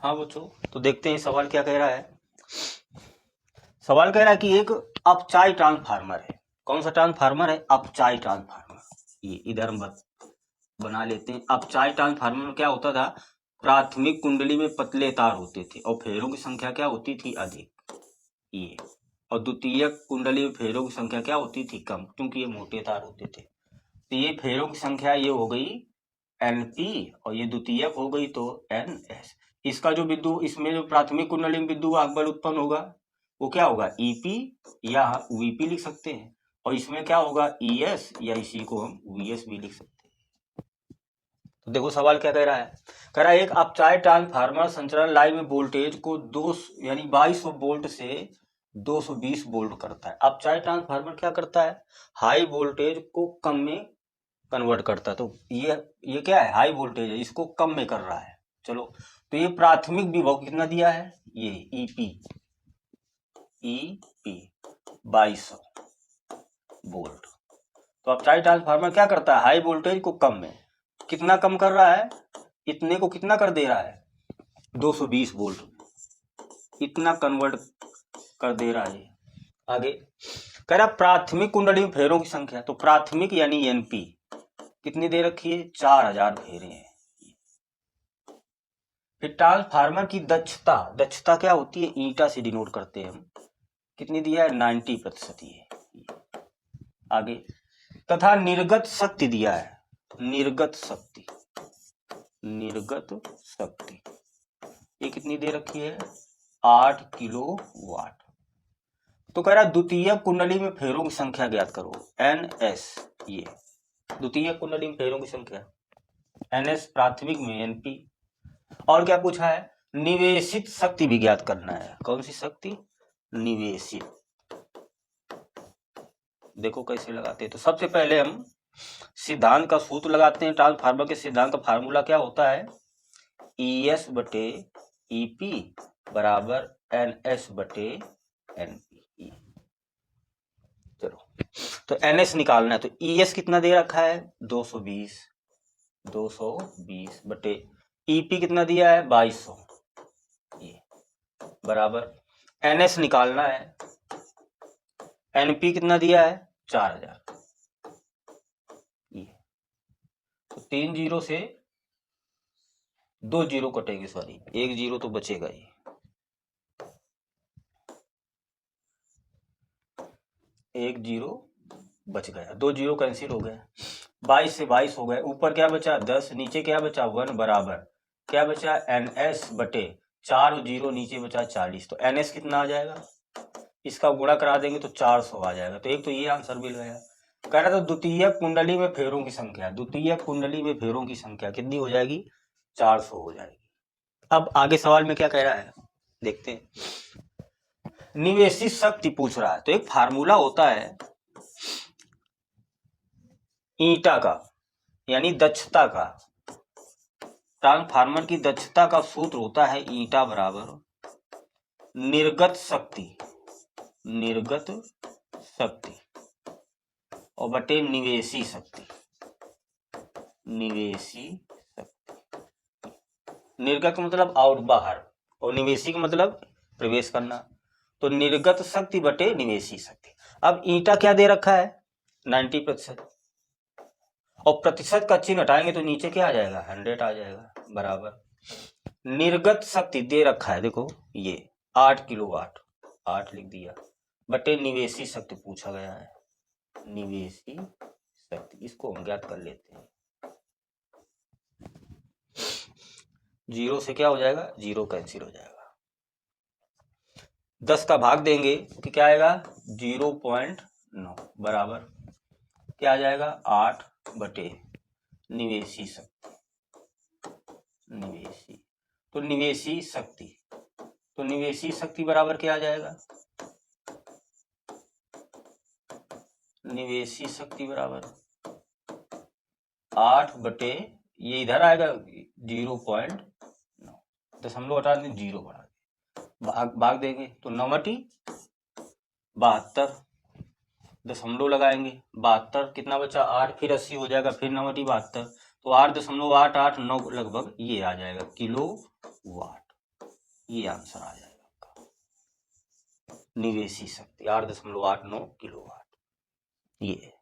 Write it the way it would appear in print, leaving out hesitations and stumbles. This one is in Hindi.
हाँ बच्चों, तो देखते हैं सवाल क्या कह रहा है। सवाल कह रहा है कि एक अपचाई ट्रांसफार्मर है। कौन सा ट्रांसफार्मर है? अपचाई ट्रांसफार्मर। ये इधर हम बना लेते हैं। अपचाई ट्रांसफार्मर में क्या होता था? प्राथमिक कुंडली में पतले तार होते थे और फेरों की संख्या क्या होती थी? अधिक। ये और द्वितीय कुंडली में फेरों की संख्या क्या होती थी? कम, क्योंकि ये मोटे तार होते थे। तो ये फेरों की संख्या ये हो गई NP और ये द्वितीयक हो गई तो NS। इसका जो बिंदु, इसमें जो प्राथमिक कुंडली में बिंदु बल उत्पन्न होगा वो क्या होगा? EP या VP लिख सकते हैं। और इसमें क्या होगा? ES या इसी को हम VS भी लिख सकते हैं। तो देखो सवाल क्या कह रहा है। कह रहा है एक अपचाई ट्रांसफार्मर संचालन लाइन में वोल्टेज को 2200 वोल्ट से 220 वोल्ट करता है। अपचाई ट्रांसफार्मर क्या करता है? हाई वोल्टेज को कम में कन्वर्ट करता है। तो ये क्या है? हाई वोल्टेज है, इसको कम में कर रहा है। चलो, तो ये प्राथमिक विभव कितना दिया है? ये EP 2200 वोल्ट। तो अपचाई ट्रांसफार्मर क्या करता है? हाई वोल्टेज को कम में कितना कम कर रहा है? इतने को कितना कर दे रहा है? 220 वोल्ट। इतना कन्वर्ट कर दे रहा है। आगे कह रहा प्राथमिक कुंडली में फेरों की संख्या। तो प्राथमिक यानी NP कितनी दे रखी है? 4000 फेरे हैं। फिर ट्रांसफार्मर की दक्षता, दक्षता क्या होती है? ईटा से डिनोट करते हैं हम। कितनी दिया है? 90%। ये आगे तथा निर्गत शक्ति दिया है। निर्गत शक्ति, निर्गत शक्ति ये कितनी दे रखी है? 8 किलोवाट। तो कह रहा द्वितीय कुंडली में फेरों की संख्या ज्ञात करो। NS, ये द्वितीय कुंडली में फेरों की संख्या। NS प्राथमिक में NP। और क्या पूछा है? निवेशित शक्ति भी ज्ञात करना है। कौन सी शक्ति? निवेशित। देखो कैसे लगाते हैं। तो सबसे पहले हम सिद्धांत का सूत्र लगाते हैं। ट्रांसफार्मर के सिद्धांत का फार्मूला क्या होता है? ES बटे EP बराबर NS बटे NP। चलो, तो NS निकालना है। तो ES कितना दे रखा है? 220 बटे EP कितना दिया है? 2200। ये बराबर NS निकालना है। NP कितना दिया है? 4000। ये तो 3 जीरो से 2 जीरो कटेगी, सॉरी 1 जीरो तो बचेगा ही। एक जीरो बच गया, 2 जीरो कैंसिल हो गया। 22 से 22 हो गए। ऊपर क्या बचा? 10। नीचे क्या बचा? 1 बराबर क्या बचा? NS बटे 4 जीरो नीचे बचा 40। तो NS कितना आ जाएगा? इसका गुणा करा देंगे तो 400 आ जाएगा। तो एक तो ये आंसर मिल गया। कह रहा था द्वितीय कुंडली में फेरों की संख्या, द्वितीय कुंडली में फेरों की संख्या कितनी हो जाएगी? 400 हो जाएगी। अब आगे सवाल में क्या कह रहा है देखते हैं। निवेशित शक्ति पूछ रहा है। तो एक फार्मूला होता है ईटा का, यानी दक्षता का। ट्रांसफार्मर की दक्षता का सूत्र होता है ईटा बराबर निर्गत शक्ति, निर्गत शक्ति और बटे निवेशी शक्ति, निवेशी शक्ति। निर्गत मतलब आउट, बाहर, और निवेशी का मतलब प्रवेश करना। तो निर्गत शक्ति बटे निवेशी शक्ति। अब ईटा क्या दे रखा है? 90%। और प्रतिशत का चिन्ह हटाएंगे तो नीचे क्या आ जाएगा? 100 आ जाएगा। बराबर निर्गत शक्ति दे रखा है, देखो ये 8 किलोवाट, 8 लिख दिया, बटे निवेशी शक्ति पूछा गया है। निवेशी शक्ति इसको हम ज्ञात कर लेते हैं। जीरो से क्या हो जाएगा? जीरो कैंसिल हो जाएगा। 10 का भाग देंगे तो क्या आएगा? 0.9 बराबर क्या आ जाएगा? 8 बटे निवेशी शक्ति, निवेशी। तो निवेशी शक्ति, तो निवेशी शक्ति बराबर क्या आ जाएगा? निवेशी शक्ति बराबर 8 बटे, ये इधर आएगा 0.9, दशमलव हटा दें, 0 बढ़ा दें, भाग देंगे तो 9 बटी 72, दशमलव लगाएंगे 72, कितना बचा? 8, फिर 80 हो जाएगा, फिर 9 बटी 72, तो 8.889 लगभग ये आ जाएगा किलो वाट। ये आंसर आ जाएगा आपका। निवेशी शक्ति 8.89 किलोवाट ये है।